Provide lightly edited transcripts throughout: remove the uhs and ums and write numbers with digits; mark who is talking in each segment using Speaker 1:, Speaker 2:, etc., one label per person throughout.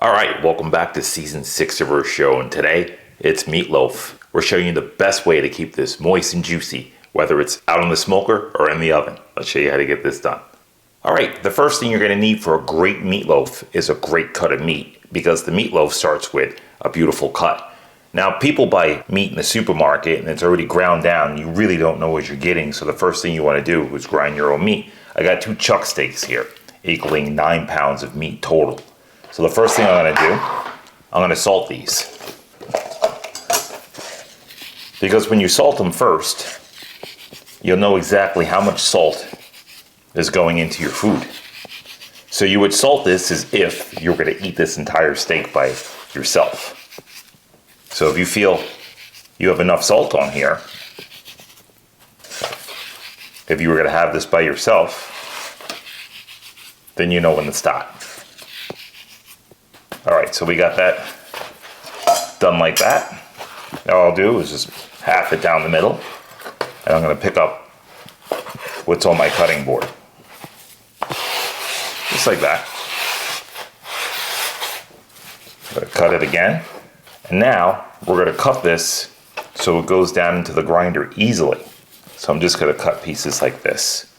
Speaker 1: Alright, welcome back to season 6 of our show, and today it's meatloaf. We're showing you the best way to keep this moist and juicy, whether it's out on the smoker or in the oven. Let's show you how to get this done. Alright, the first thing you're going to need for a great meatloaf is a great cut of meat, because the meatloaf starts with a beautiful cut. Now, people buy meat in the supermarket and it's already ground down, and you really don't know what you're getting, so the first thing you want to do is grind your own meat. I got 2 chuck steaks here, equaling 9 pounds of meat total. So the first thing I'm going to do, I'm going to salt these. Because when you salt them first, you'll know exactly how much salt is going into your food. So you would salt this as if you're going to eat this entire steak by yourself. So if you feel you have enough salt on here, if you were going to have this by yourself, then you know when to stop. Alright, so we got that done like that. Now all I'll do is just half it down the middle, and I'm going to pick up what's on my cutting board. Just like that. I'm going to cut it again, and now we're going to cut this so it goes down into the grinder easily. So I'm just going to cut pieces like this.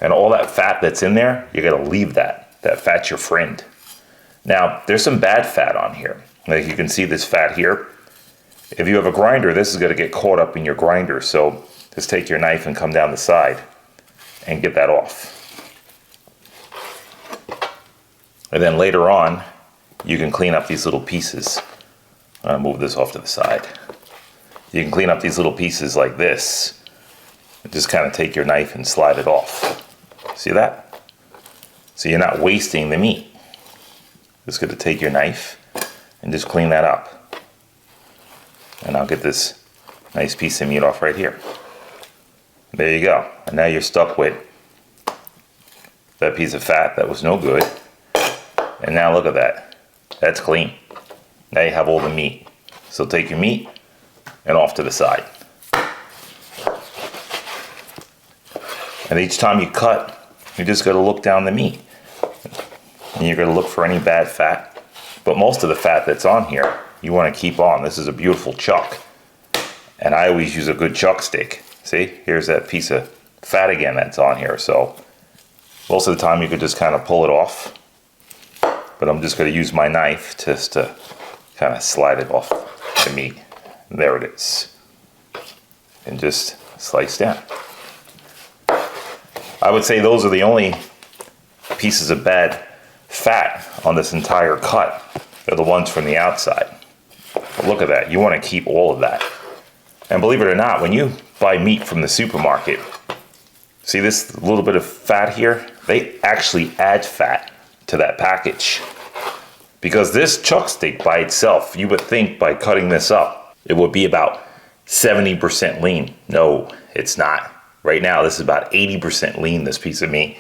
Speaker 1: And all that fat that's in there, you got to leave that. That fat's your friend. Now, there's some bad fat on here. Like you can see this fat here. If you have a grinder, this is going to get caught up in your grinder. So just take your knife and come down the side and get that off. And then later on, you can clean up these little pieces. I'm going to move this off to the side. You can clean up these little pieces like this. And just kind of take your knife and slide it off. See that? So you're not wasting the meat. Just going to take your knife and just clean that up. And I'll get this nice piece of meat off right here. There you go. And now you're stuck with that piece of fat that was no good. And now look at that. That's clean. Now you have all the meat. So take your meat and off to the side. And each time you cut, you just got to look down the meat. And you're going to look for any bad fat. But most of the fat that's on here, you want to keep on. This is a beautiful chuck. And I always use a good chuck steak. See, here's that piece of fat again that's on here. So most of the time you could just kind of pull it off. But I'm just going to use my knife just to kind of slide it off the meat. And there it is. And just slice down. I would say those are the only pieces of bad fat on this entire cut. They're the ones from the outside. But look at that. You want to keep all of that. And believe it or not, when you buy meat from the supermarket, see this little bit of fat here? They actually add fat to that package. Because this chuck steak by itself, you would think by cutting this up, it would be about 70% lean. No, it's not. Right now, this is about 80% lean, this piece of meat.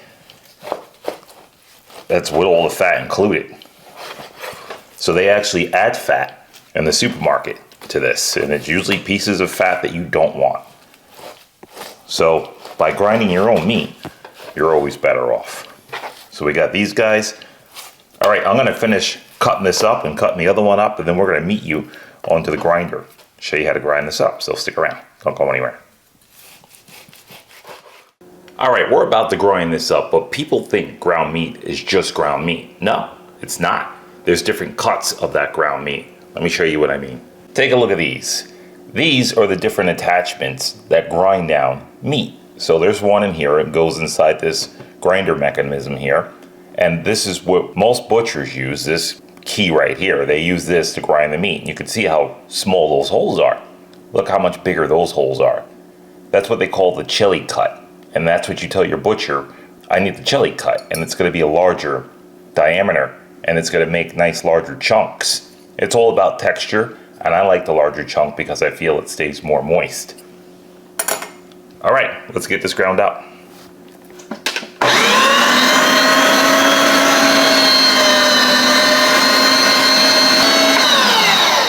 Speaker 1: That's with all the fat included. So they actually add fat in the supermarket to this, and it's usually pieces of fat that you don't want. So by grinding your own meat, you're always better off. So we got these guys. All right, I'm going to finish cutting this up and cutting the other one up, and then we're going to meet you onto the grinder. Show you how to grind this up, so stick around. Don't go anywhere. All right, we're about to grind this up, but people think ground meat is just ground meat. No, it's not. There's different cuts of that ground meat. Let me show you what I mean. Take a look at these. These are the different attachments that grind down meat. So there's one in here. It goes inside this grinder mechanism here. And this is what most butchers use, this key right here. They use this to grind the meat. And you can see how small those holes are. Look how much bigger those holes are. That's what they call the chili cut. And that's what you tell your butcher, I need the chili cut, and it's going to be a larger diameter, and it's going to make nice larger chunks. It's all about texture, and I like the larger chunk because I feel it stays more moist. All right, let's get this ground up.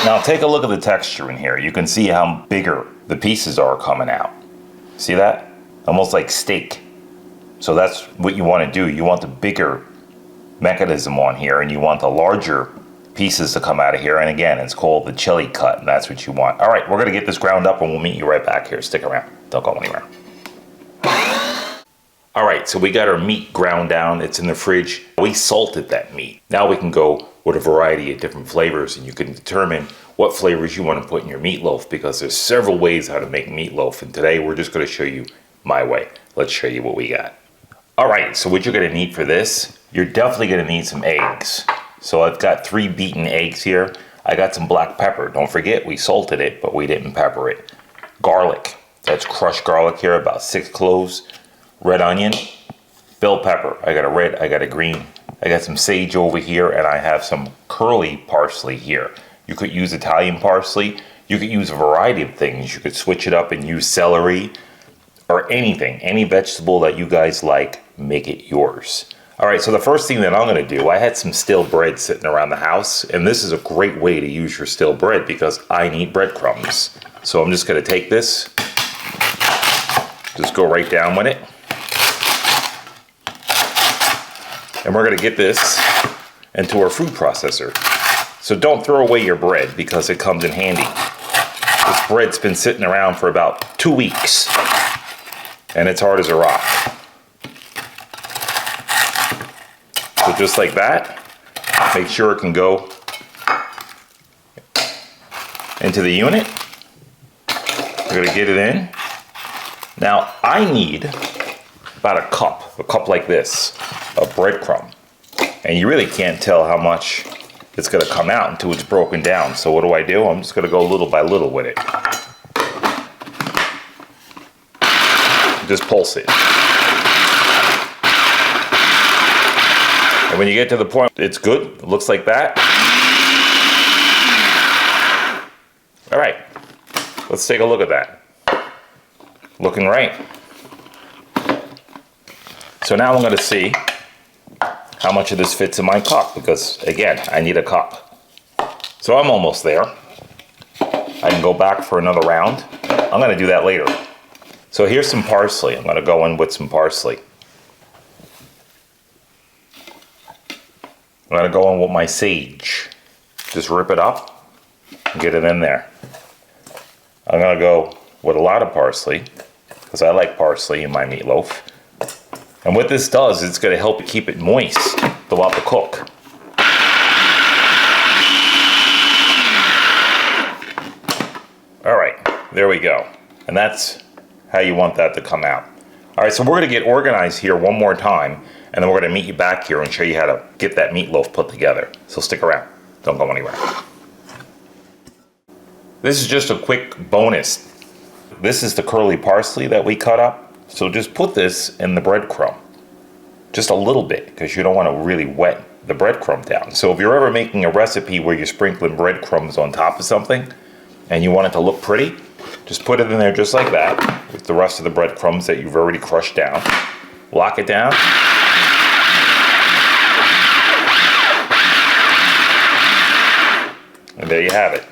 Speaker 1: Now take a look at the texture in here. You can see how bigger the pieces are coming out. See that? Almost like steak. So that's what you want to do. You want the bigger mechanism on here, and you want the larger pieces to come out of here. And again, it's called the chili cut, and that's what you want. All right, we're gonna get this ground up and we'll meet you right back here. Stick around, don't go anywhere. All right, so we got our meat ground down. It's in the fridge. We salted that meat. Now we can go with a variety of different flavors, and you can determine what flavors you want to put in your meatloaf, because there's several ways how to make meatloaf. And today we're just going to show you my way. Let's show you what we got. All right, so what you're going to need for this, you're definitely going to need some eggs. So I've got 3 beaten eggs here. I got some black pepper. Don't forget, we salted it, but we didn't pepper it. Garlic. That's crushed garlic here, about 6 cloves. Red onion, bell pepper. I got a red, I got a green. I got some sage over here, and I have some curly parsley here. You could use Italian parsley. You could use a variety of things. You could switch it up and use celery or anything. Any vegetable that you guys like, make it yours. All right, so the first thing that I'm gonna do, I had some stale bread sitting around the house, and this is a great way to use your stale bread because I need breadcrumbs. So I'm just gonna take this, just go right down with it. And we're gonna get this into our food processor. So don't throw away your bread because it comes in handy. This bread's been sitting around for about 2 weeks and it's hard as a rock. So just like that, make sure it can go into the unit. We're gonna get it in. Now I need about a cup like this of breadcrumb. And you really can't tell how much it's gonna come out until it's broken down. So what do? I'm just gonna go little by little with it. Just pulse it. And when you get to the point it's good, it looks like that. All right, let's take a look at that. Looking right. So now I'm gonna see how much of this fits in my cup, because again, I need a cup. So I'm almost there. I can go back for another round. I'm gonna do that later. So here's some parsley. I'm gonna go in with some parsley. I'm gonna go in with my sage. Just rip it up and get it in there. I'm gonna go with a lot of parsley, because I like parsley in my meatloaf. And what this does, it's going to help keep it moist throughout the cook. All right, there we go. And that's how you want that to come out. All right, so we're going to get organized here one more time, and then we're going to meet you back here and show you how to get that meatloaf put together. So stick around. Don't go anywhere. This is just a quick bonus. This is the curly parsley that we cut up. So just put this in the breadcrumb, just a little bit, because you don't want to really wet the breadcrumb down. So if you're ever making a recipe where you're sprinkling breadcrumbs on top of something and you want it to look pretty, just put it in there just like that with the rest of the breadcrumbs that you've already crushed down. Lock it down. And there you have it.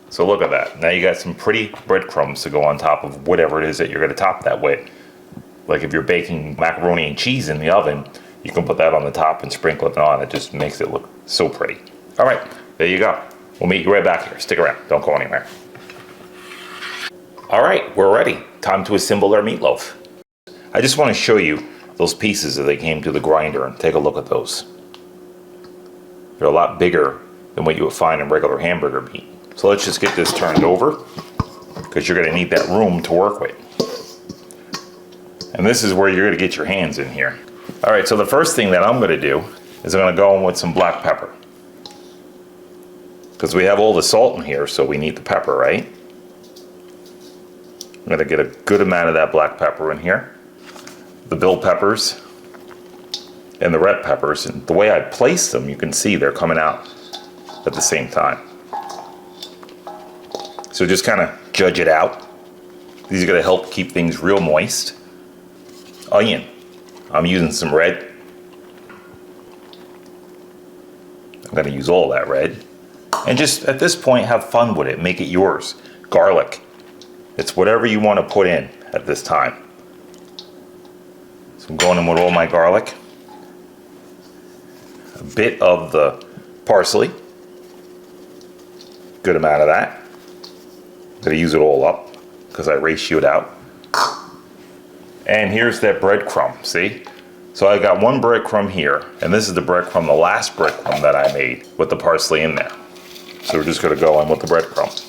Speaker 1: So look at that. Now you got some pretty breadcrumbs to go on top of whatever it is that you're going to top that with. Like if you're baking macaroni and cheese in the oven, you can put that on the top and sprinkle it on. It just makes it look so pretty. All right, there you go. We'll meet you right back here. Stick around, don't go anywhere. All right, we're ready. Time to assemble our meatloaf. I just want to show you those pieces that they came to the grinder, and take a look at those. They're a lot bigger than what you would find in regular hamburger meat. So let's just get this turned over, because you're going to need that room to work with. And this is where you're going to get your hands in here. All right, so the first thing that I'm going to do is I'm going to go in with some black pepper. Because we have all the salt in here, so we need the pepper, right? I'm going to get a good amount of that black pepper in here. The bell peppers and the red peppers. And the way I place them, you can see they're coming out at the same time. So just kind of judge it out. These are going to help keep things real moist. Onion. I'm using some red. I'm going to use all that red. And just at this point, have fun with it. Make it yours. Garlic. It's whatever you want to put in at this time. So I'm going in with all my garlic. bit of the parsley. Good amount of that. I'm gonna use it all up because I ratioed out. And here's that breadcrumb, see? So I got one breadcrumb here, and this is the breadcrumb, the last breadcrumb that I made with the parsley in there. So we're just gonna go in with the breadcrumb.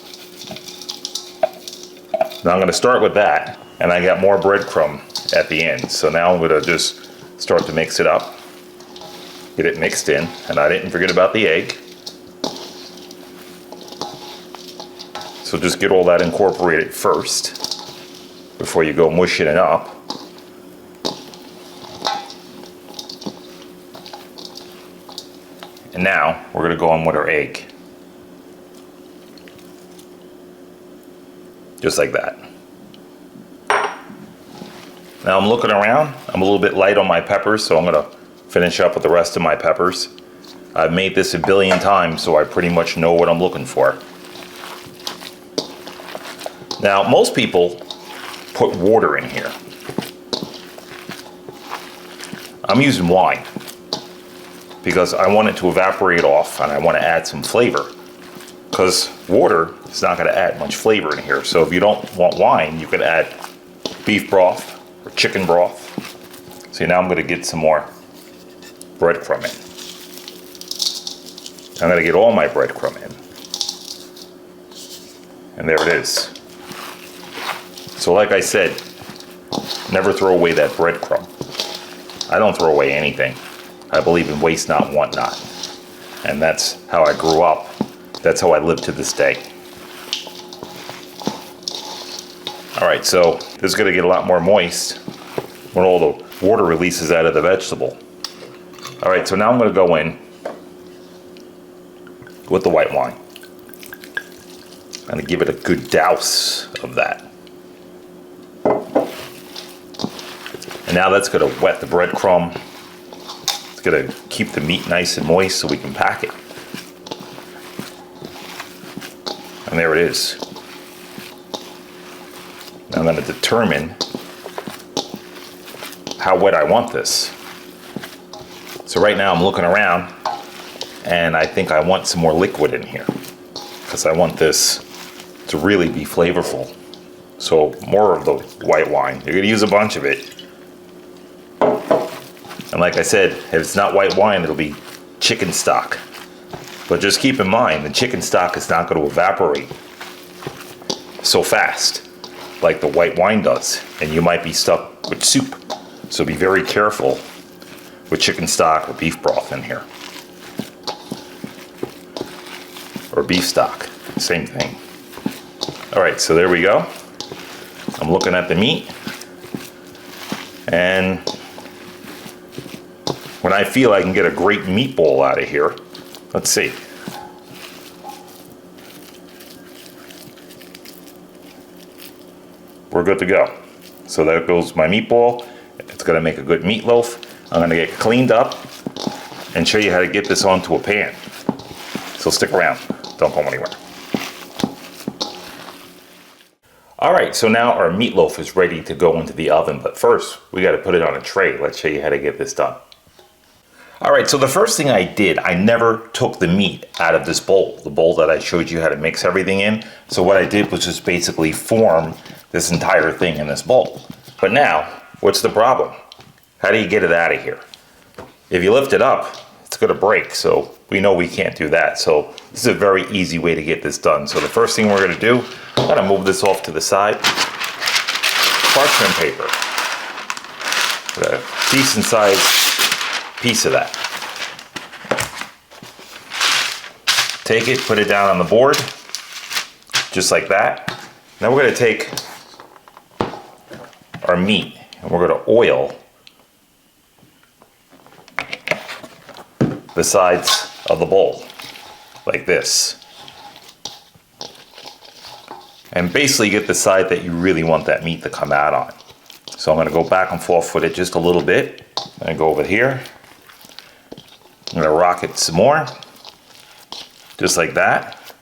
Speaker 1: Now I'm gonna start with that, and I got more breadcrumb at the end. So now I'm gonna just start to mix it up, get it mixed in, and I didn't forget about the egg. So just get all that incorporated first before you go mushing it up. And now we're gonna go in with our egg. Just like that. Now I'm looking around. I'm a little bit light on my peppers, so I'm gonna finish up with the rest of my peppers. I've made this a billion times, so I pretty much know what I'm looking for. Now, most people put water in here. I'm using wine because I want it to evaporate off and I want to add some flavor, because water is not going to add much flavor in here. So if you don't want wine, you can add beef broth or chicken broth. See, now I'm going to get some more breadcrumb in. I'm going to get all my breadcrumb in. And there it is. So like I said, never throw away that breadcrumb. I don't throw away anything. I believe in waste not, want not. And that's how I grew up. That's how I live to this day. All right, so this is gonna get a lot more moist when all the water releases out of the vegetable. All right, so now I'm gonna go in with the white wine. I'm gonna give it a good douse of that. And now that's gonna wet the breadcrumb. It's gonna keep the meat nice and moist so we can pack it. And there it is. Now I'm gonna determine how wet I want this. So right now I'm looking around and I think I want some more liquid in here because I want this to really be flavorful. So more of the white wine. You're gonna use a bunch of it. And like I said, if it's not white wine, it'll be chicken stock. But just keep in mind, the chicken stock is not going to evaporate so fast like the white wine does. And you might be stuck with soup. So be very careful with chicken stock or beef broth in here. Or beef stock, same thing. All right, so there we go. I'm looking at the meat. And when I feel I can get a great meatball out of here, let's see. We're good to go. So there goes my meatball. It's gonna make a good meatloaf. I'm gonna get cleaned up and show you how to get this onto a pan. So stick around, don't go anywhere. All right, so now our meatloaf is ready to go into the oven, but first we gotta put it on a tray. Let's show you how to get this done. All right, so the first thing I did, I never took the meat out of this bowl, the bowl that I showed you how to mix everything in. So what I did was just basically form this entire thing in this bowl. But now, what's the problem? How do you get it out of here? If you lift it up, it's gonna break, so we know we can't do that. So this is a very easy way to get this done. So the first thing we're gonna do, I'm gonna move this off to the side. Parchment paper. Put a decent sized piece of that. Take it, put it down on the board, just like that. Now we're gonna take our meat and we're gonna oil the sides of the bowl, like this. And basically get the side that you really want that meat to come out on. So I'm gonna go back and forth with it just a little bit. I'm gonna go over here. I'm gonna rock it some more, just like that,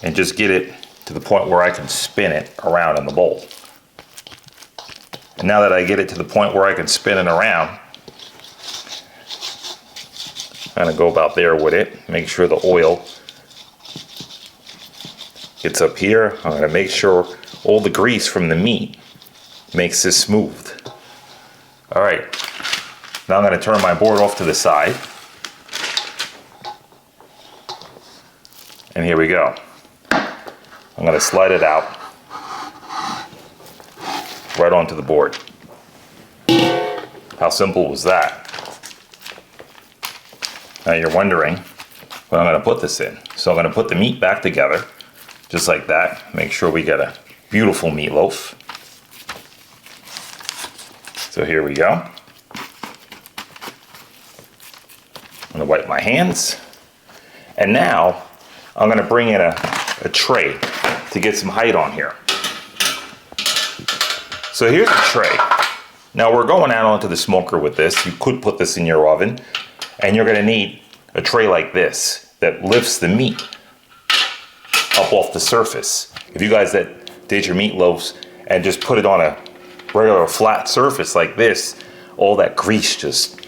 Speaker 1: and just get it to the point where I can spin it around in the bowl. And now that I get it to the point where I can spin it around, kind of go about there with it. Make sure the oil gets up here. I'm going to make sure all the grease from the meat makes this smooth. All right, now I'm going to turn my board off to the side. And here we go. I'm going to slide it out right onto the board. How simple was that? Now you're wondering what I'm going to put this in. So I'm going to put the meat back together, just like that. Make sure we get a beautiful meatloaf. So here we go. I'm going to wipe my hands. And now I'm going to bring in a tray to get some height on here. So here's a tray. Now we're going out onto the smoker with this. You could put this in your oven, and you're going to need a tray like this that lifts the meat up off the surface. If you guys that did your meatloaves and just put it on a regular flat surface like this, all that grease just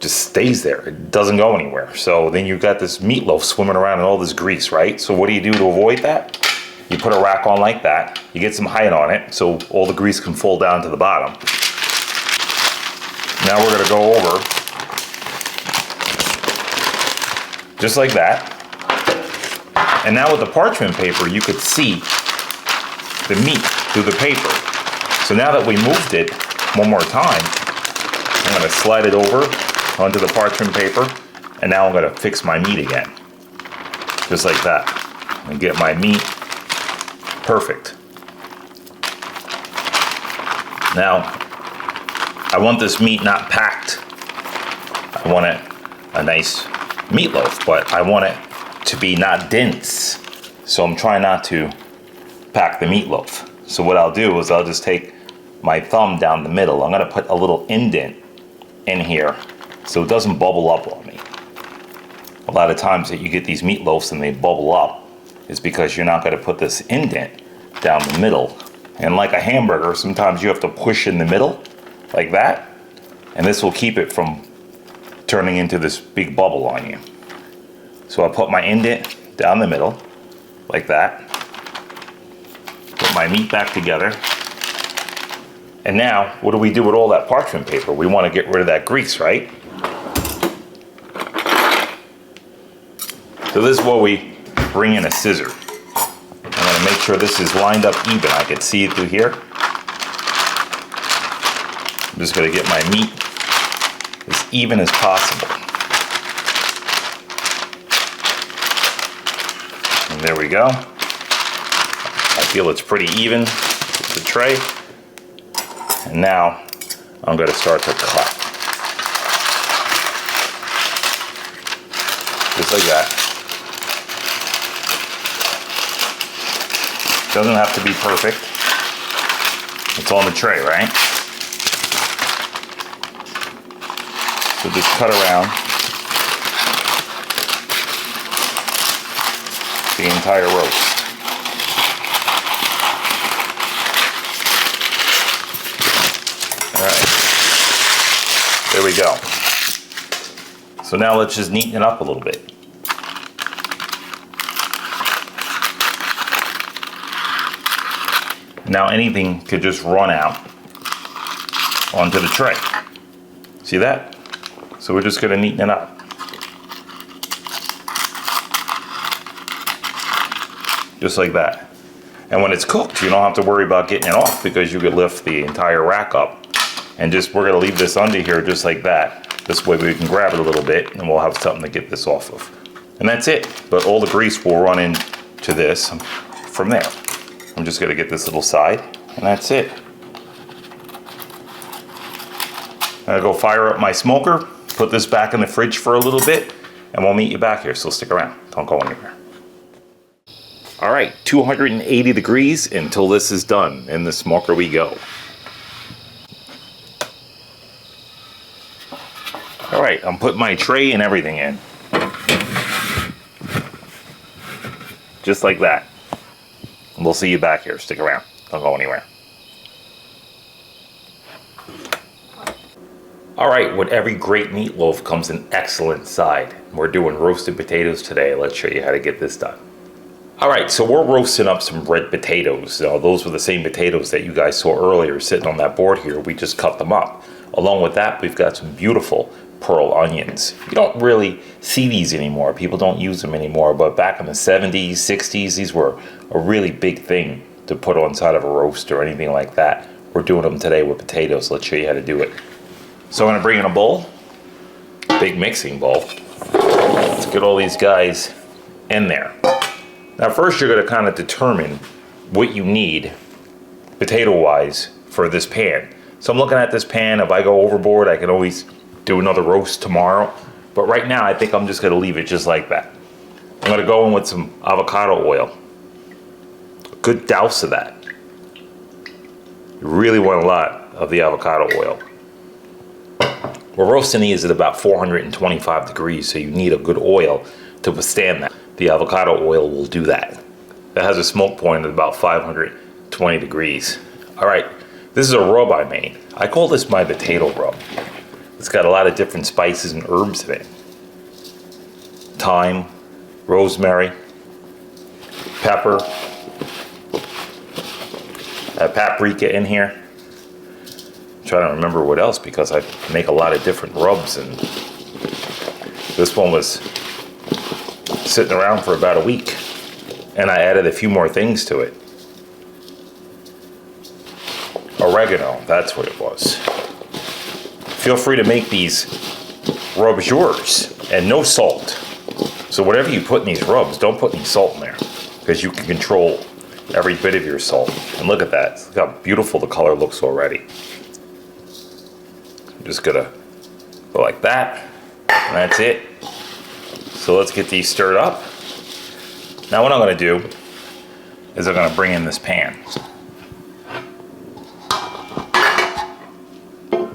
Speaker 1: stays there. It doesn't go anywhere. So then you've got this meatloaf swimming around in all this grease, right? So what do you do to avoid that? You put a rack on like that. You get some height on it so all the grease can fall down to the bottom. Now we're going to go over just like that. And now with the parchment paper, you could see the meat through the paper. So now that we moved it one more time, I'm going to slide it over onto the parchment paper, and now I'm going to fix my meat again. Just like that. And get my meat perfect. Now, I want this meat not packed. I want it a nice meatloaf, but I want it to be not dense. So I'm trying not to pack the meatloaf. So what I'll do is I'll just take my thumb down the middle. I'm gonna put a little indent in here so it doesn't bubble up on me. A lot of times that you get these meatloafs and they bubble up is because you're not gonna put this indent down the middle. And like a hamburger, sometimes you have to push in the middle like that, and this will keep it from turning into this big bubble on you. So I put my indent down the middle like that. Put my meat back together. And now, what do we do with all that parchment paper? We want to get rid of that grease, right? So this is where we bring in a scissor. I'm going to make sure this is lined up even. I can see it through here. I'm just going to get my meat as even as possible. And there we go. I feel it's pretty even with the tray. And now I'm going to start to cut. Just like that. Doesn't have to be perfect. It's on the tray, right? So just cut around the entire roast. Alright, there we go. So now let's just neaten it up a little bit. Now anything could just run out onto the tray. See that? So we're just going to neaten it up. Just like that. And when it's cooked, you don't have to worry about getting it off because you could lift the entire rack up. And just, we're going to leave this under here just like that. This way we can grab it a little bit and we'll have something to get this off of. And that's it. But all the grease will run into this from there. I'm just going to get this little side and that's it. I'm going to go fire up my smoker, put this back in the fridge for a little bit, and we'll meet you back here, so stick around. Don't go anywhere. All right, 280 degrees until this is done. In the smoker we go. All right, I'm putting my tray and everything in. Just like that. And we'll see you back here. Stick around. Don't go anywhere. All right, with every great meatloaf comes an excellent side. We're doing roasted potatoes today. Let's show you how to get this done. All right, so we're roasting up some red potatoes. Those were the same potatoes that you guys saw earlier sitting on that board here. We just cut them up. Along with that, we've got some beautiful pearl onions. You don't really see these anymore. People don't use them anymore, but back in the 70s, 60s, these were a really big thing to put on side of a roast or anything like that. We're doing them today with potatoes. Let's show you how to do it. So I'm gonna bring in a bowl, big mixing bowl. Let's get all these guys in there. Now first you're gonna kind of determine what you need potato-wise for this pan. So I'm looking at this pan. If I go overboard, I can always do another roast tomorrow. But right now I think I'm just gonna leave it just like that. I'm gonna go in with some avocado oil. A good douse of that. You really want a lot of the avocado oil. We're roasting these at about 425 degrees, so you need a good oil to withstand that. The avocado oil will do that. That has a smoke point at about 520 degrees. All right, this is a rub I made. I call this my potato rub. It's got a lot of different spices and herbs in it. Thyme, rosemary, pepper. I have paprika in here. Trying to remember what else because I make a lot of different rubs, and this one was sitting around for about a week and I added a few more things to it. Oregano, that's what it was. Feel free to make these rubs yours, and no salt. So whatever you put in these rubs, don't put any salt in there because you can control every bit of your salt. And look at that, look how beautiful the color looks already. Just gonna go like that, and that's it. So let's get these stirred up. Now what I'm gonna do is I'm gonna bring in this pan. And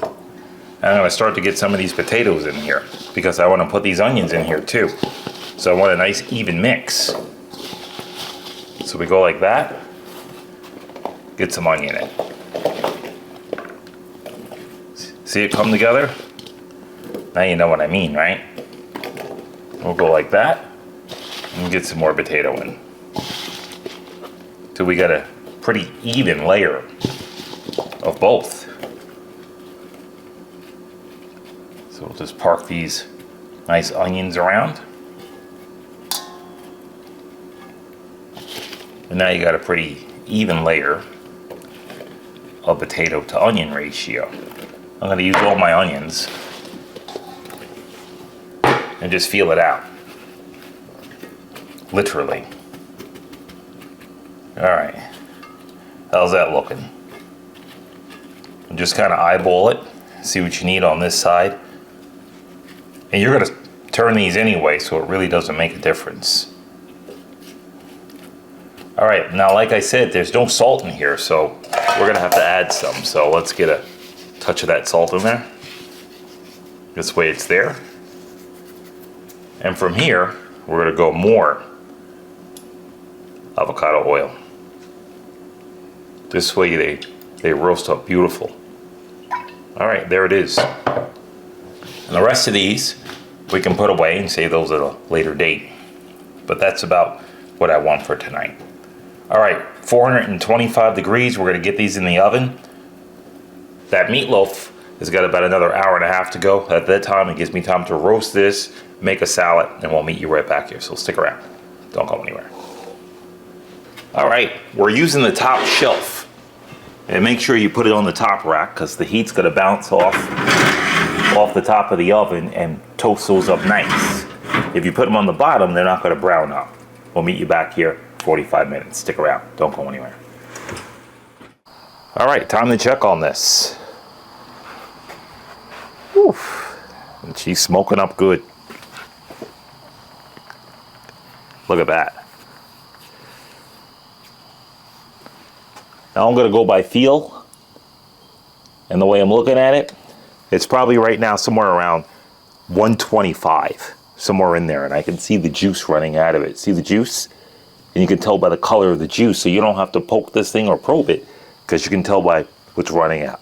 Speaker 1: I'm gonna start to get some of these potatoes in here because I wanna put these onions in here too. So I want a nice even mix. So we go like that, get some onion in. See it come together? Now you know what I mean, right? We'll go like that and get some more potato in. Till we got a pretty even layer of both. So we'll just park these nice onions around. And now you got a pretty even layer of potato to onion ratio. I'm going to use all my onions and just feel it out. Literally. Alright. How's that looking? And just kind of eyeball it. See what you need on this side. And you're going to turn these anyway, so it really doesn't make a difference. Alright, now like I said, there's no salt in here, so we're going to have to add some. So let's get a touch of that salt in there. This way it's there. And from here, we're going to go more avocado oil. This way they roast up beautiful. All right, there it is. And the rest of these we can put away and save those at a later date. But that's about what I want for tonight. All right, 425 degrees. We're going to get these in the oven. That meatloaf has got about another hour and a half to go. At that time, it gives me time to roast this, make a salad, and we'll meet you right back here. So stick around. Don't go anywhere. All right, we're using the top shelf. And make sure you put it on the top rack because the heat's going to bounce off the top of the oven and toast those up nice. If you put them on the bottom, they're not going to brown up. We'll meet you back here 45 minutes. Stick around. Don't go anywhere. All right, time to check on this. Whew. And she's smoking up good. Look at that. Now I'm gonna go by feel. And the way I'm looking at it, it's probably right now somewhere around 125, somewhere in there. And I can see the juice running out of it. See the juice? And you can tell by the color of the juice. So you don't have to poke this thing or probe it because you can tell by what's running out.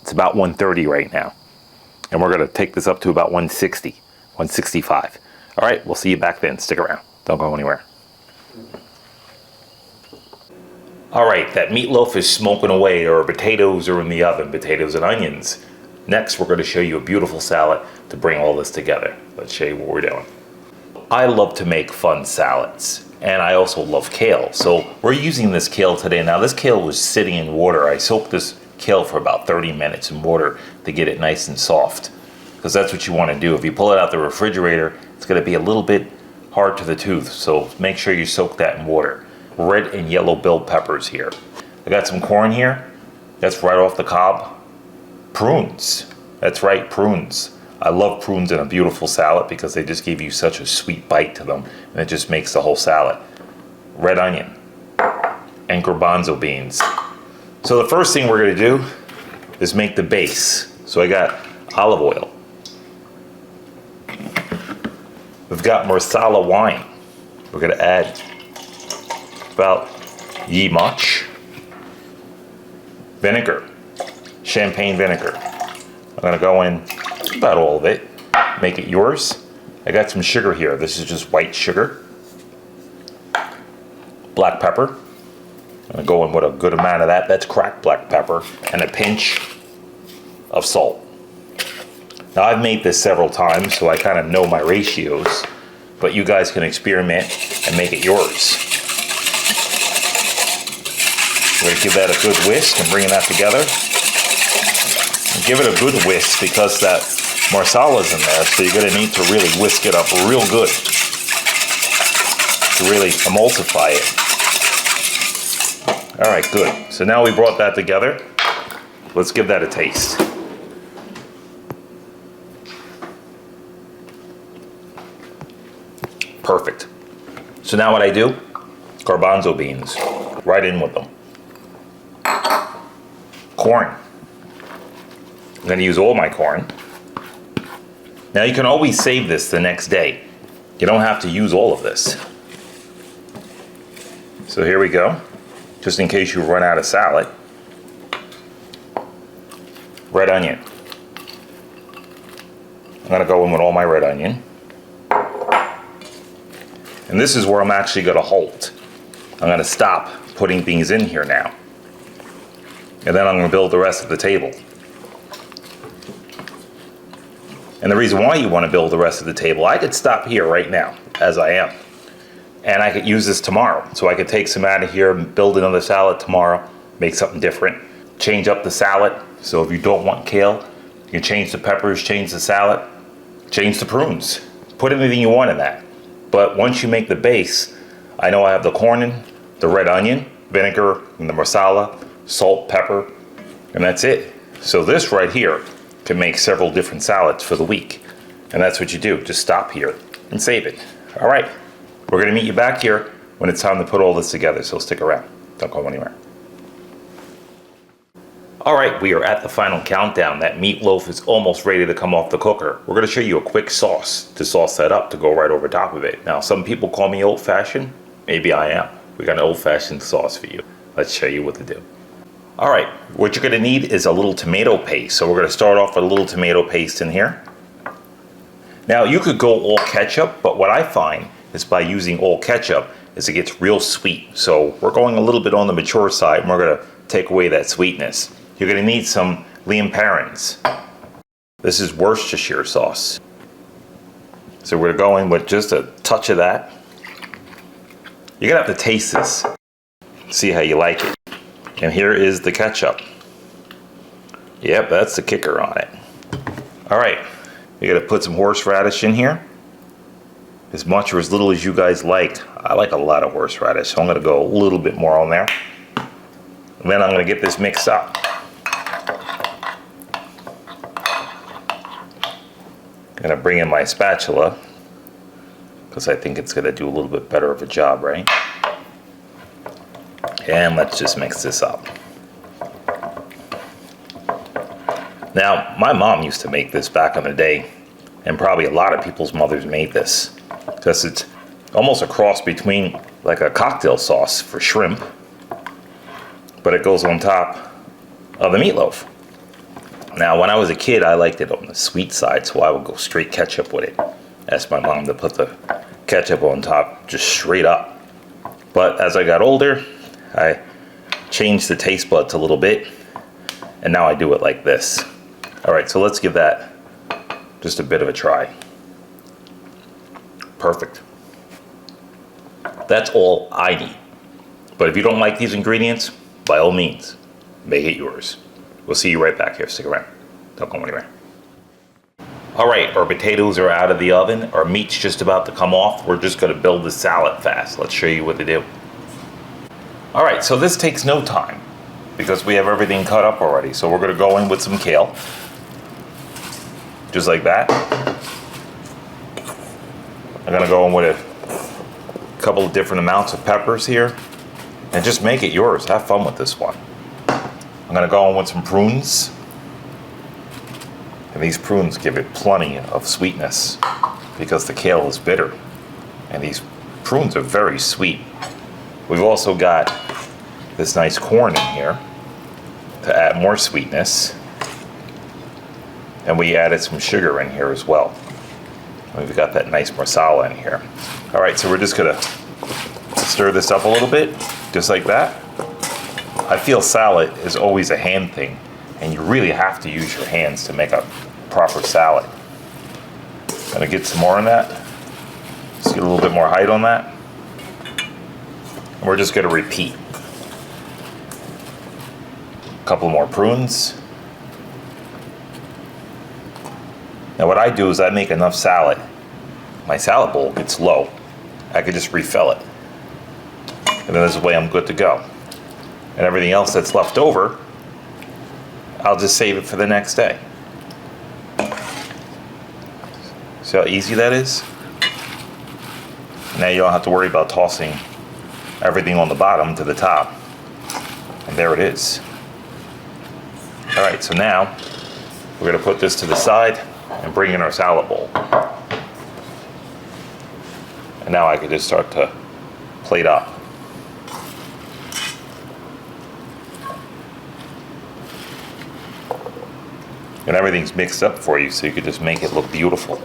Speaker 1: It's about 130 right now. And we're gonna take this up to about 160, 165. All right, we'll see you back then. Stick around, don't go anywhere. All right, that meatloaf is smoking away, or potatoes are in the oven, potatoes and onions. Next, we're gonna show you a beautiful salad to bring all this together. Let's show you what we're doing. I love to make fun salads, and I also love kale. So we're using this kale today. Now this kale was sitting in water. I soaked this kale for about 30 minutes in water to get it nice and soft, because that's what you wanna do. If you pull it out the refrigerator, it's gonna be a little bit hard to the tooth, so make sure you soak that in water. Red and yellow bell peppers here. I got some corn here. That's right off the cob. Prunes. That's right, prunes. I love prunes in a beautiful salad because they just give you such a sweet bite to them, and it just makes the whole salad. Red onion and garbanzo beans. So the first thing we're gonna do is make the base. So I got olive oil. We've got marsala wine. We're gonna add about ye much. Vinegar, champagne vinegar. I'm gonna go in about all of it, make it yours. I got some sugar here. This is just white sugar. Black pepper. I'm gonna go in with a good amount of that. That's cracked black pepper, and a pinch of salt. Now I've made this several times, so I kind of know my ratios, but you guys can experiment and make it yours. We're gonna give that a good whisk and bring that together. And give it a good whisk because that marsala's in there, so you're gonna need to really whisk it up real good to really emulsify it. All right, good. So now we brought that together. Let's give that a taste. Perfect. So now what I do, garbanzo beans, right in with them. Corn. I'm gonna use all my corn. Now you can always save this the next day. You don't have to use all of this. So here we go, just in case you run out of salad. Red onion. I'm gonna go in with all my red onion. And this is where I'm actually gonna halt. I'm gonna stop putting things in here now. And then I'm gonna build the rest of the table. And the reason why you wanna build the rest of the table, I could stop here right now, as I am. And I could use this tomorrow. So I could take some out of here and build another salad tomorrow, make something different, change up the salad. So if you don't want kale, you can change the peppers, change the salad, change the prunes. Put anything you want in that. But once you make the base, I know I have the corn in, the red onion, vinegar, and the marsala, salt, pepper, and that's it. So this right here can make several different salads for the week. And that's what you do, just stop here and save it. All right, we're gonna meet you back here when it's time to put all this together, so stick around, don't go anywhere. All right, we are at the final countdown. That meatloaf is almost ready to come off the cooker. We're gonna show you a quick sauce to sauce that up to go right over top of it. Now, some people call me old-fashioned. Maybe I am. We got an old-fashioned sauce for you. Let's show you what to do. All right, what you're gonna need is a little tomato paste. So we're gonna start off with a little tomato paste in here. Now, you could go all ketchup, but what I find is by using all ketchup is it gets real sweet. So we're going a little bit on the mature side, and we're gonna take away that sweetness. You're gonna need some Liam Perrins. This is Worcestershire sauce. So we're gonna go in with just a touch of that. You're gonna have to taste this, see how you like it. And here is the ketchup. Yep, that's the kicker on it. All right, you gotta put some horseradish in here. As much or as little as you guys like. I like a lot of horseradish, so I'm gonna go a little bit more on there. And then I'm gonna get this mixed up. I'm gonna bring in my spatula because I think it's gonna do a little bit better of a job, right? And let's just mix this up. Now, my mom used to make this back in the day, and probably a lot of people's mothers made this because it's almost a cross between like a cocktail sauce for shrimp, but it goes on top of the meatloaf. Now, when I was a kid, I liked it on the sweet side, so I would go straight ketchup with it. Asked my mom to put the ketchup on top just straight up. But as I got older, I changed the taste buds a little bit, and now I do it like this. All right, so let's give that just a bit of a try. Perfect. That's all I need. But if you don't like these ingredients, by all means, make it yours. We'll see you right back here. Stick around. Don't go anywhere. All right, our potatoes are out of the oven. Our meat's just about to come off. We're just gonna build the salad fast. Let's show you what to do. All right, so this takes no time because we have everything cut up already. So we're gonna go in with some kale. Just like that. I'm gonna go in with a couple of different amounts of peppers here. And just make it yours. Have fun with this one. I'm gonna go in with some prunes. And these prunes give it plenty of sweetness because the kale is bitter. And these prunes are very sweet. We've also got this nice corn in here to add more sweetness. And we added some sugar in here as well. We've got that nice masala in here. All right, so we're just gonna stir this up a little bit, just like that. I feel salad is always a hand thing, and you really have to use your hands to make a proper salad. Gonna get some more on that. Just get a little bit more height on that. And we're just gonna repeat. A couple more prunes. Now what I do is I make enough salad. My salad bowl gets low. I could just refill it. And then this way I'm good to go. And everything else that's left over, I'll just save it for the next day. See how easy that is? Now you don't have to worry about tossing everything on the bottom to the top. And there it is. All right, so now we're gonna put this to the side and bring in our salad bowl. And now I could just start to plate up. And everything's mixed up for you, so you could just make it look beautiful.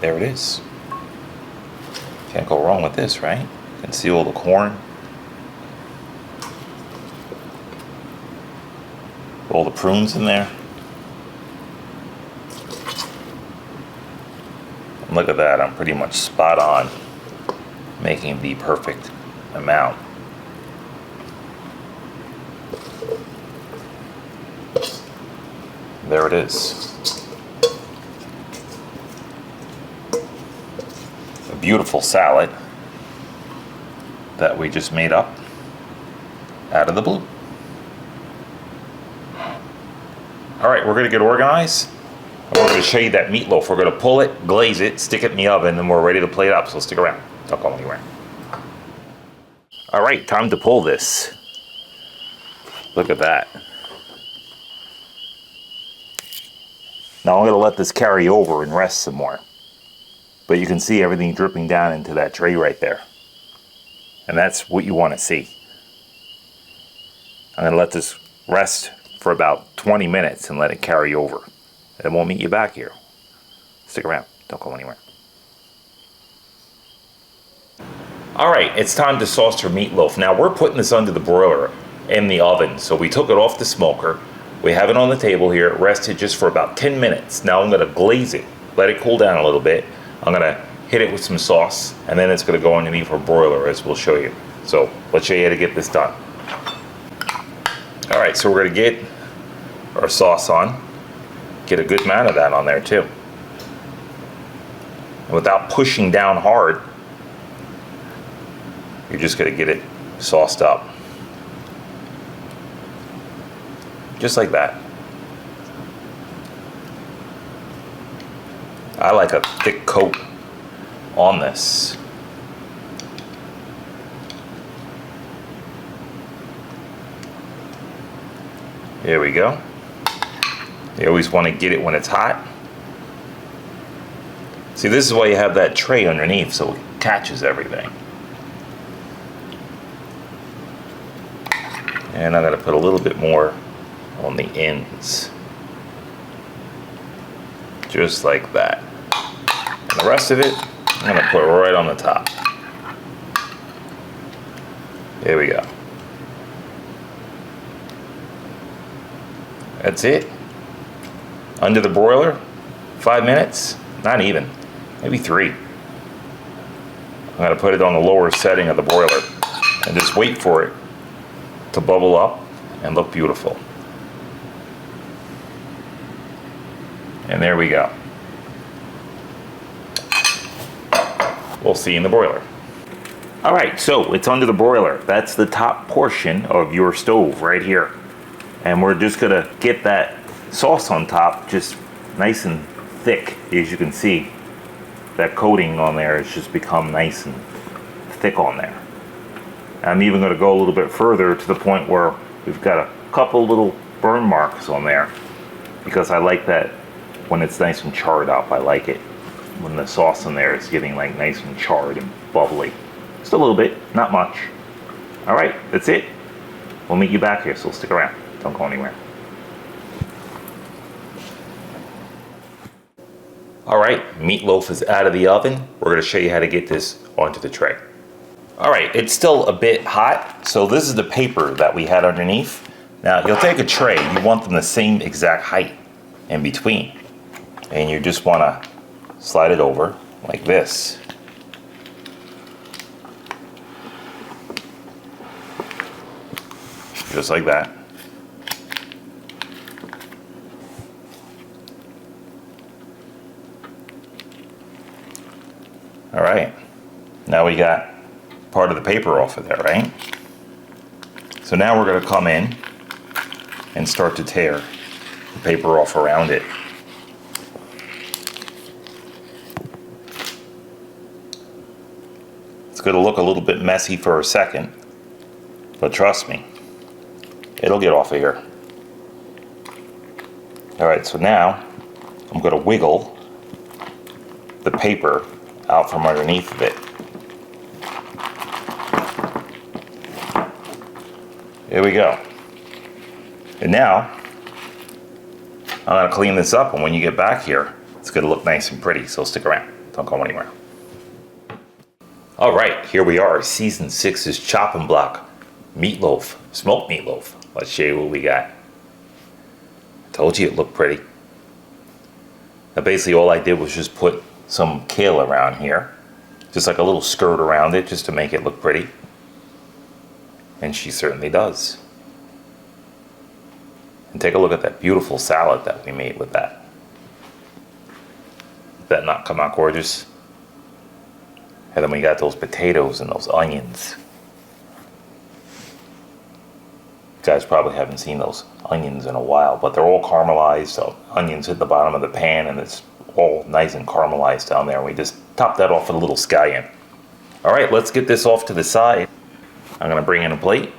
Speaker 1: There it is. Can't go wrong with this, right? You can see all the corn. All the prunes in there. And look at that, I'm pretty much spot on, making the perfect amount. There it is. A beautiful salad that we just made up out of the blue. All right, we're gonna get organized. And we're gonna show you that meatloaf. We're gonna pull it, glaze it, stick it in the oven, and we're ready to plate up, so stick around. Don't go anywhere. All right, time to pull this. Look at that. Now I'm gonna let this carry over and rest some more. But you can see everything dripping down into that tray right there. And that's what you wanna see. I'm gonna let this rest for about 20 minutes and let it carry over. And we'll meet you back here. Stick around, don't go anywhere. All right, it's time to sauce our meatloaf. Now we're putting this under the broiler in the oven. So we took it off the smoker. We have it on the table here. It rested just for about 10 minutes. Now I'm gonna glaze it, let it cool down a little bit. I'm gonna hit it with some sauce, and then it's gonna go underneath our broiler, as we'll show you. So let's show you how to get this done. All right, so we're gonna get our sauce on. Get a good amount of that on there too. And without pushing down hard, you're just gonna get it sauced up. Just like that. I like a thick coat on this. There we go. You always want to get it when it's hot. See, this is why you have that tray underneath, so it catches everything. And I'm going to put a little bit more on the ends. Just like that. And the rest of it, I'm going to put right on the top. There we go. That's it. Under the broiler, 5 minutes, not even, maybe 3. I'm gonna put it on the lower setting of the broiler and just wait for it to bubble up and look beautiful. And there we go. We'll see you in the broiler. All right, so it's under the broiler. That's the top portion of your stove right here. And we're just gonna get that sauce on top just nice and thick. As you can see, that coating on there has just become nice and thick on there. I'm even gonna go a little bit further to the point where we've got a couple little burn marks on there, because I like that when it's nice and charred up. I like it when the sauce in there is getting like nice and charred and bubbly. Just a little bit, not much. All right, that's it. We'll meet you back here, so stick around. Don't go anywhere. All right, meatloaf is out of the oven. We're gonna show you how to get this onto the tray. All right, it's still a bit hot, so this is the paper that we had underneath. Now, you'll take a tray, you want them the same exact height in between. And you just wanna slide it over like this. Just like that. All right, now we got part of the paper off of there, right? So now we're gonna come in and start to tear the paper off around it. It's gonna look a little bit messy for a second, but trust me, it'll get off of here. All right, so now I'm gonna wiggle the paper out from underneath of it. There we go. And now, I'm gonna clean this up, and when you get back here, it's gonna look nice and pretty, so stick around. Don't go anywhere. All right, here we are, season 6's chopping block meatloaf, smoked meatloaf. Let's show you what we got. Told you it looked pretty. Now basically all I did was just put some kale around here, just like a little skirt around it, just to make it look pretty. And she certainly does. And take a look at that beautiful salad that we made with that. Did that not come out gorgeous? And then we got those potatoes and those onions. You guys probably haven't seen those onions in a while, but they're all caramelized, so onions hit the bottom of the pan and it's all nice and caramelized down there. We just top that off with a little scallion. All right, let's get this off to the side. I'm gonna bring in a plate.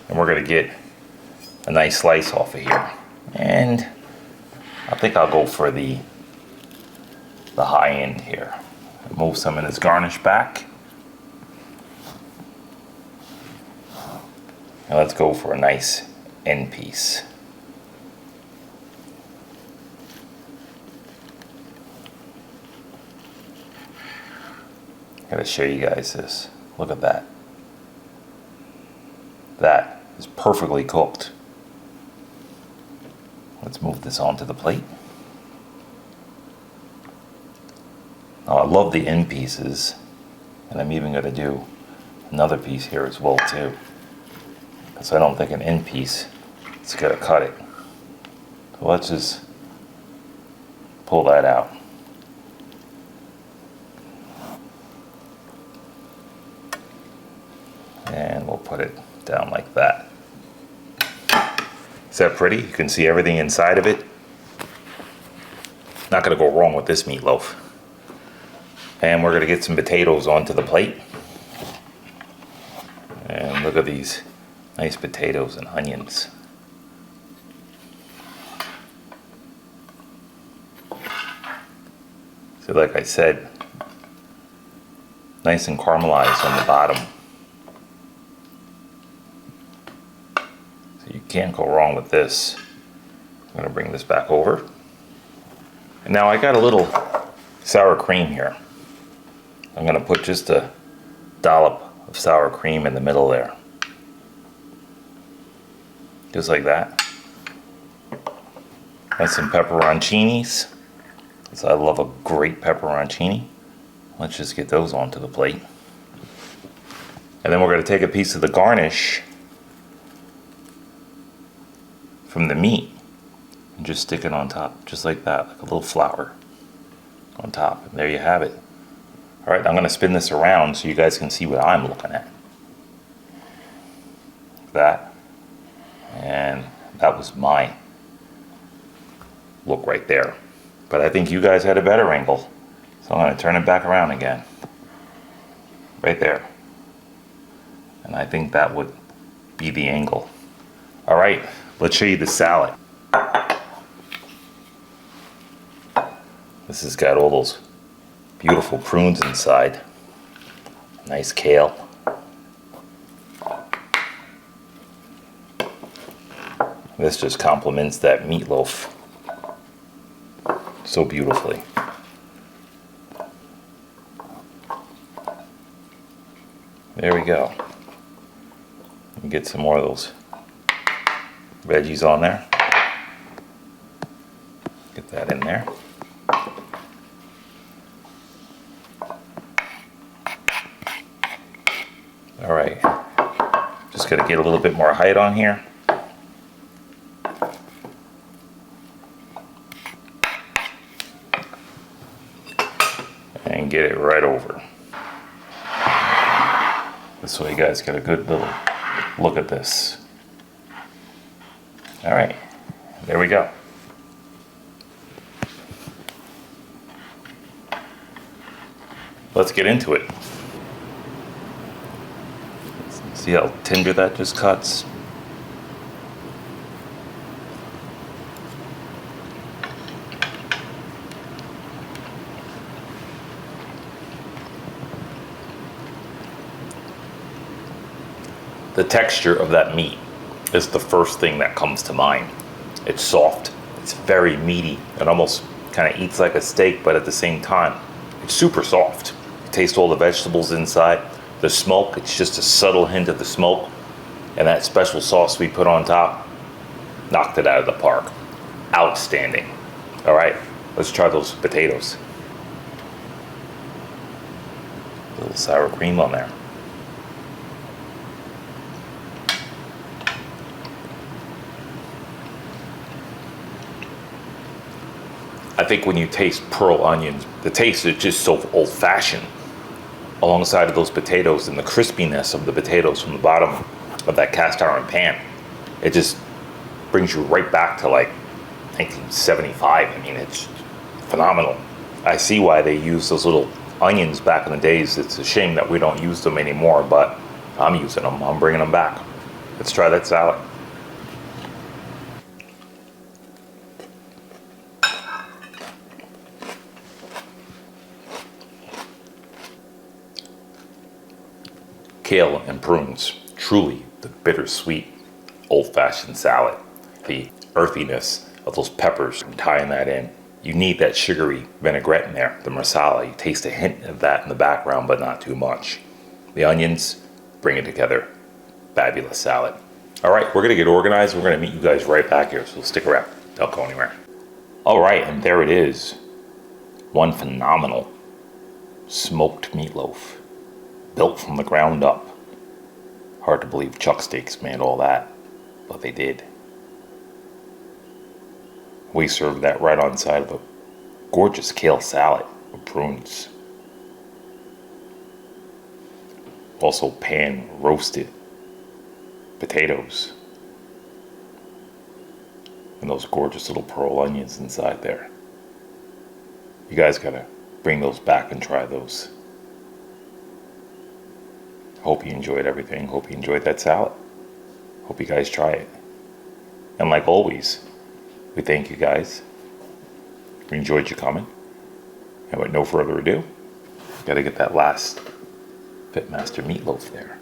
Speaker 1: And we're gonna get a nice slice off of here. And I think I'll go for the high end here. Move some of this garnish back. And let's go for a nice end piece. Gotta show you guys this. Look at that. That is perfectly cooked. Let's move this onto the plate. Now I love the end pieces, and I'm even gonna do another piece here as well too, because I don't think an end piece is gonna cut it. So let's just pull that out. And we'll put it down like that. Is that pretty? You can see everything inside of it. Not gonna go wrong with this meatloaf. And we're gonna get some potatoes onto the plate. And look at these nice potatoes and onions. So like I said, nice and caramelized on the bottom. can't go wrong with this. I'm gonna bring this back over. And now I got a little sour cream here. I'm gonna put just a dollop of sour cream in the middle there. Just like that. And some pepperoncinis, because I love a great pepperoncini. Let's just get those onto the plate. And then we're gonna take a piece of the garnish from the meat and just stick it on top, just like that, like a little flower on top. And there you have it. All right, I'm gonna spin this around so you guys can see what I'm looking at. That, and that was my look right there. But I think you guys had a better angle. So I'm gonna turn it back around again. Right there. And I think that would be the angle. All right, let's show you the salad. This has got all those beautiful prunes inside. Nice kale. This just complements that meatloaf so beautifully. There we go. Get some more of those veggies on there. Get that in there. All right, just gotta get a little bit more height on here. And get it right over. This way you guys get a good little look at this. All right, there we go. Let's get into it. See how tender that just cuts? The texture of that meat is the first thing that comes to mind. It's soft, it's very meaty, it almost kind of eats like a steak, but at the same time, it's super soft. You taste all the vegetables inside. The smoke, it's just a subtle hint of the smoke. And that special sauce we put on top, knocked it out of the park. Outstanding. All right, let's try those potatoes. A little sour cream on there. I think when you taste pearl onions, the taste is just so old-fashioned alongside of those potatoes and the crispiness of the potatoes from the bottom of that cast iron pan. It just brings you right back to like 1975. I mean, it's phenomenal. I see why they used those little onions back in the days. It's a shame that we don't use them anymore, but I'm using them. I'm bringing them back. Let's try that salad. Kale and prunes, truly the bittersweet old-fashioned salad. The earthiness of those peppers and tying that in. You need that sugary vinaigrette in there, the marsala. You taste a hint of that in the background, but not too much. The onions bring it together. Fabulous salad. All right, we're gonna get organized. We're gonna meet you guys right back here, so stick around. Don't go anywhere. All right, and there it is. One phenomenal smoked meatloaf. Built from the ground up. Hard to believe chuck steaks made all that, but they did. We served that right on side of a gorgeous kale salad with prunes. Also pan roasted potatoes. And those gorgeous little pearl onions inside there. You guys gotta bring those back and try those. Hope you enjoyed everything. Hope you enjoyed that salad. Hope you guys try it. And like always, we thank you guys. We enjoyed you coming. And with no further ado, gotta get that last Pitmaster meatloaf there.